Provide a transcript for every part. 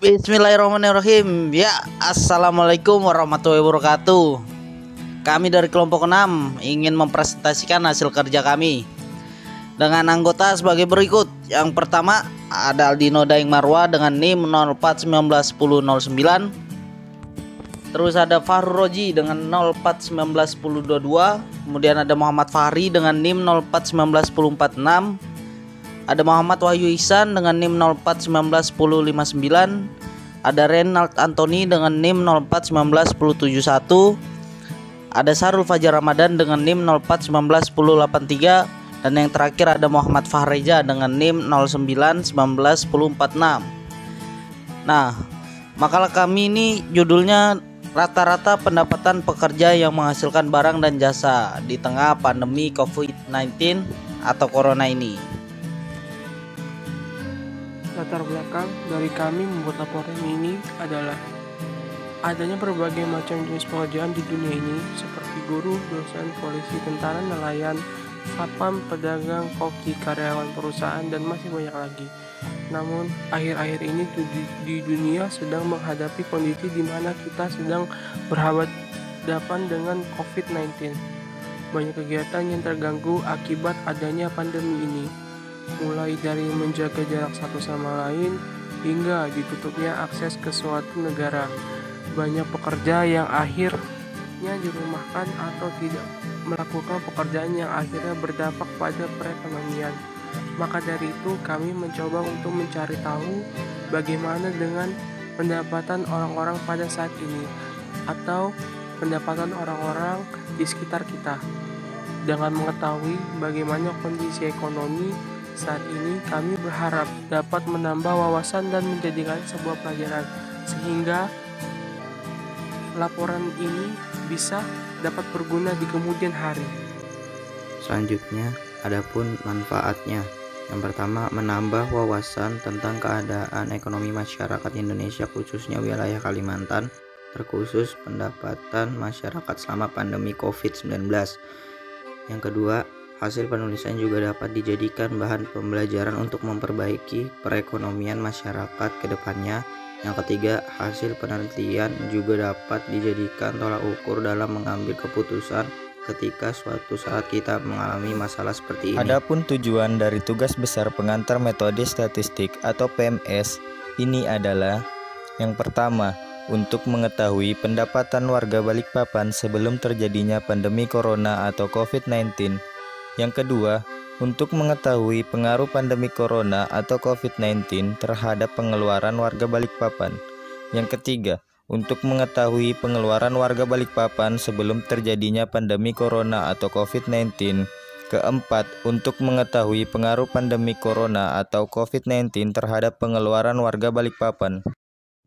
Bismillahirrahmanirrahim. Ya, assalamualaikum warahmatullahi wabarakatuh. Kami dari kelompok 6 ingin mempresentasikan hasil kerja kami dengan anggota sebagai berikut. Yang pertama ada Aldino Daeng Marwa dengan NIM 04191009. Terus ada Fahru Roji dengan 04191022. Kemudian ada Muhammad Fahri dengan NIM 04191046. Ada Muhammad Wahyu Ihsan dengan NIM 04191059. Ada Renald Anthony dengan NIM 04191071. Ada Sarul Fajar Ramadan dengan NIM 04191083. Dan yang terakhir ada Muhammad Fahreja dengan NIM 09191046. Nah, makalah kami ini judulnya rata-rata pendapatan pekerja yang menghasilkan barang dan jasa di tengah pandemi COVID-19 atau Corona ini. Latar belakang dari kami membuat laporan ini adalah adanya berbagai macam jenis pekerjaan di dunia ini seperti guru, dosen, polisi, tentara, nelayan, satpam, pedagang, koki, karyawan perusahaan, dan masih banyak lagi. Namun akhir-akhir ini di dunia sedang menghadapi kondisi di mana kita sedang berhadapan dengan COVID-19. Banyak kegiatan yang terganggu akibat adanya pandemi ini, mulai dari menjaga jarak satu sama lain hingga ditutupnya akses ke suatu negara. Banyak pekerja yang akhirnya dirumahkan atau tidak melakukan pekerjaan yang akhirnya berdampak pada perekonomian. Maka dari itu kami mencoba untuk mencari tahu bagaimana dengan pendapatan orang-orang pada saat ini atau pendapatan orang-orang di sekitar kita. Dengan mengetahui bagaimana kondisi ekonomi saat ini, kami berharap dapat menambah wawasan dan menjadikan sebuah pelajaran sehingga laporan ini bisa dapat berguna di kemudian hari. Selanjutnya, adapun manfaatnya. Yang pertama, menambah wawasan tentang keadaan ekonomi masyarakat Indonesia khususnya wilayah Kalimantan, terkhusus pendapatan masyarakat selama pandemi COVID-19. Yang kedua, hasil penulisan juga dapat dijadikan bahan pembelajaran untuk memperbaiki perekonomian masyarakat ke depannya. Yang ketiga, hasil penelitian juga dapat dijadikan tolak ukur dalam mengambil keputusan ketika suatu saat kita mengalami masalah seperti ini. Adapun tujuan dari tugas besar pengantar metode statistik atau PMS ini adalah yang pertama, untuk mengetahui pendapatan warga Balikpapan sebelum terjadinya pandemi Corona atau COVID-19. Yang kedua, untuk mengetahui pengaruh pandemi Corona atau COVID-19 terhadap pengeluaran warga Balikpapan. Yang ketiga, untuk mengetahui pengeluaran warga Balikpapan sebelum terjadinya pandemi Corona atau COVID-19. Keempat, untuk mengetahui pengaruh pandemi Corona atau COVID-19 terhadap pengeluaran warga Balikpapan.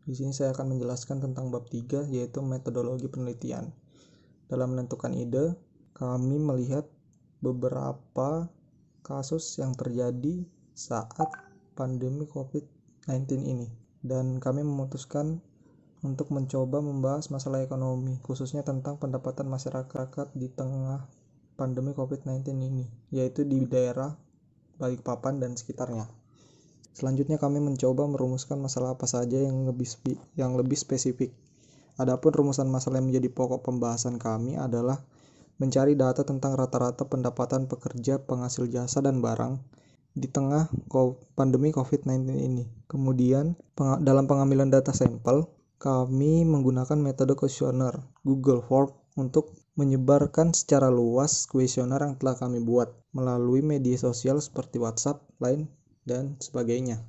Di sini saya akan menjelaskan tentang bab 3, yaitu metodologi penelitian. Dalam menentukan ide, kami melihat beberapa kasus yang terjadi saat pandemi COVID-19 ini, dan kami memutuskan untuk mencoba membahas masalah ekonomi, khususnya tentang pendapatan masyarakat di tengah pandemi COVID-19 ini, yaitu di daerah Balikpapan dan sekitarnya. Selanjutnya kami mencoba merumuskan masalah apa saja yang lebih spesifik. Adapun rumusan masalah yang menjadi pokok pembahasan kami adalah mencari data tentang rata-rata pendapatan pekerja penghasil jasa dan barang di tengah pandemi COVID-19 ini. Kemudian, dalam pengambilan data sampel, kami menggunakan metode kuesioner Google Form untuk menyebarkan secara luas kuesioner yang telah kami buat melalui media sosial seperti WhatsApp, Line, dan sebagainya.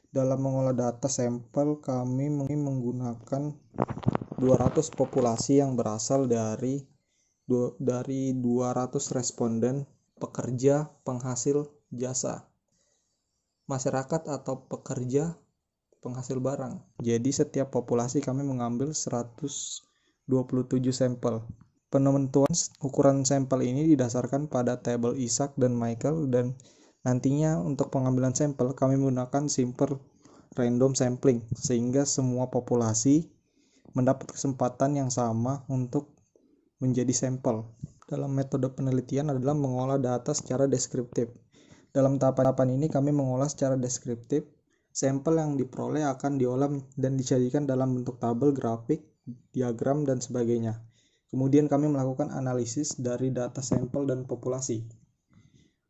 Dalam mengolah data sampel, kami menggunakan 200 populasi yang berasal dari 200 responden pekerja penghasil jasa, masyarakat atau pekerja penghasil barang. Jadi setiap populasi kami mengambil 127 sampel. Penentuan ukuran sampel ini didasarkan pada tabel Isaac dan Michael, dan nantinya untuk pengambilan sampel kami menggunakan simple random sampling sehingga semua populasi mendapat kesempatan yang sama untuk menjadi sampel. Dalam metode penelitian adalah mengolah data secara deskriptif. Dalam tahapan ini kami mengolah secara deskriptif Sampel yang diperoleh akan diolah dan disajikan dalam bentuk tabel, grafik, diagram, dan sebagainya. Kemudian kami melakukan analisis dari data sampel dan populasi.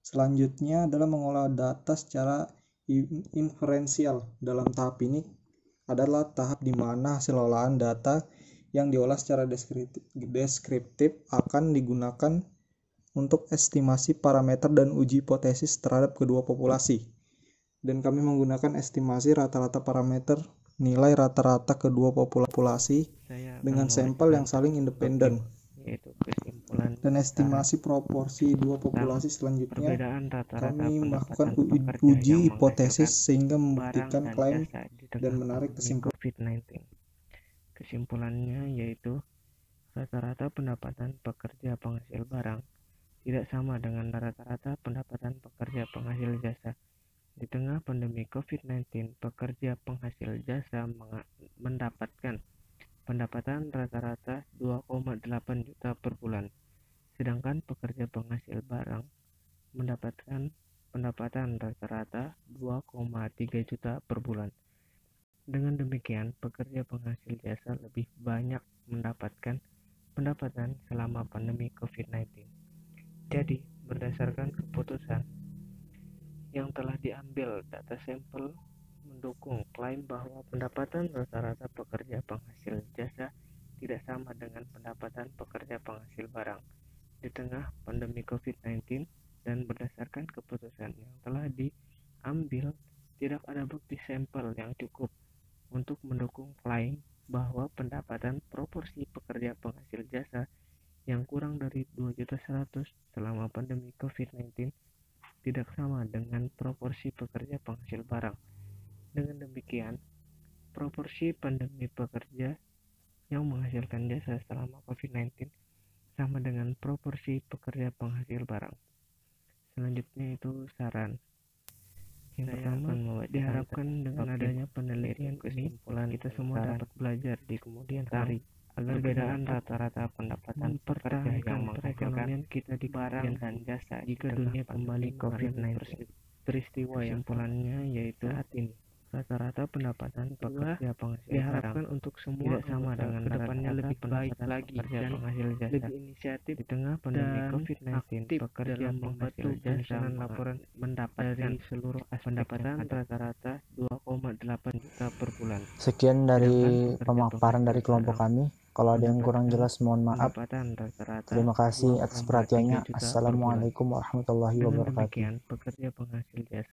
Selanjutnya adalah mengolah data secara inferensial. Dalam tahap ini adalah tahap di mana hasil olahan data yang diolah secara deskriptif akan digunakan untuk estimasi parameter dan uji hipotesis terhadap kedua populasi. Dan kami menggunakan estimasi rata-rata parameter nilai rata-rata kedua populasi dengan sampel yang saling independen, yaitu kesimpulan dan estimasi proporsi dua populasi. Selanjutnya perbedaan rata-rata kami melakukan pendapatan pekerja uji yang hipotesis menghasilkan sehingga barang membuktikan dan klaim jasa di tengah dan menarik pandemi kesimpulan. COVID-19. Kesimpulannya yaitu rata-rata pendapatan pekerja penghasil barang tidak sama dengan rata-rata pendapatan pekerja penghasil jasa. Di tengah pandemi COVID-19, pekerja penghasil jasa mendapatkan pendapatan rata-rata 2,8 juta per bulan, sedangkan pekerja penghasil barang mendapatkan pendapatan rata-rata 2,3 juta per bulan. Dengan demikian, pekerja penghasil jasa lebih banyak mendapatkan pendapatan selama pandemi COVID-19. Jadi, berdasarkan keputusan yang telah diambil, data sampel mendukung klaim bahwa pendapatan rata-rata pekerja penghasil jasa tidak sama dengan pendapatan pekerja penghasil barang di tengah pandemi COVID-19, dan berdasarkan keputusan yang telah diambil, tidak ada bukti sampel yang cukup untuk mendukung klaim bahwa pendapatan proporsi pekerja penghasil jasa yang kurang dari 2.100.000 selama pandemi COVID-19 tidak sama dengan proporsi pekerja penghasil barang. Dengan demikian, proporsi pandemi pekerja yang menghasilkan jasa selama COVID-19 sama dengan proporsi pekerja penghasil barang. Selanjutnya itu saran. Yang pertama, diharapkan dengan adanya penelitian kesimpulan kita semua dapat belajar di kemudian hari agar perbedaan rata-rata pendapatan pekerja yang menghasilkan kita di barang dan jasa jika dunia kembali COVID-19. Peristiwa yang kesimpulannya yaitu saat ini rata-rata pendapatan pekerja penghasil diharapkan barang untuk semua tidak sama dengan kedepannya lebih baik lagi dan penghasil jasa lebih inisiatif di tengah pandemi COVID-19. Pekerja penghasil jasa laporan mendapatkan seluruh pendapatan rata-rata 2,8 juta per bulan. Sekian dari pemaparan dari kelompok kami. Kalau ada yang kurang jelas mohon maaf. Terima kasih atas perhatiannya. Assalamualaikum warahmatullahi wabarakatuh. Demikian, pekerja penghasil jasa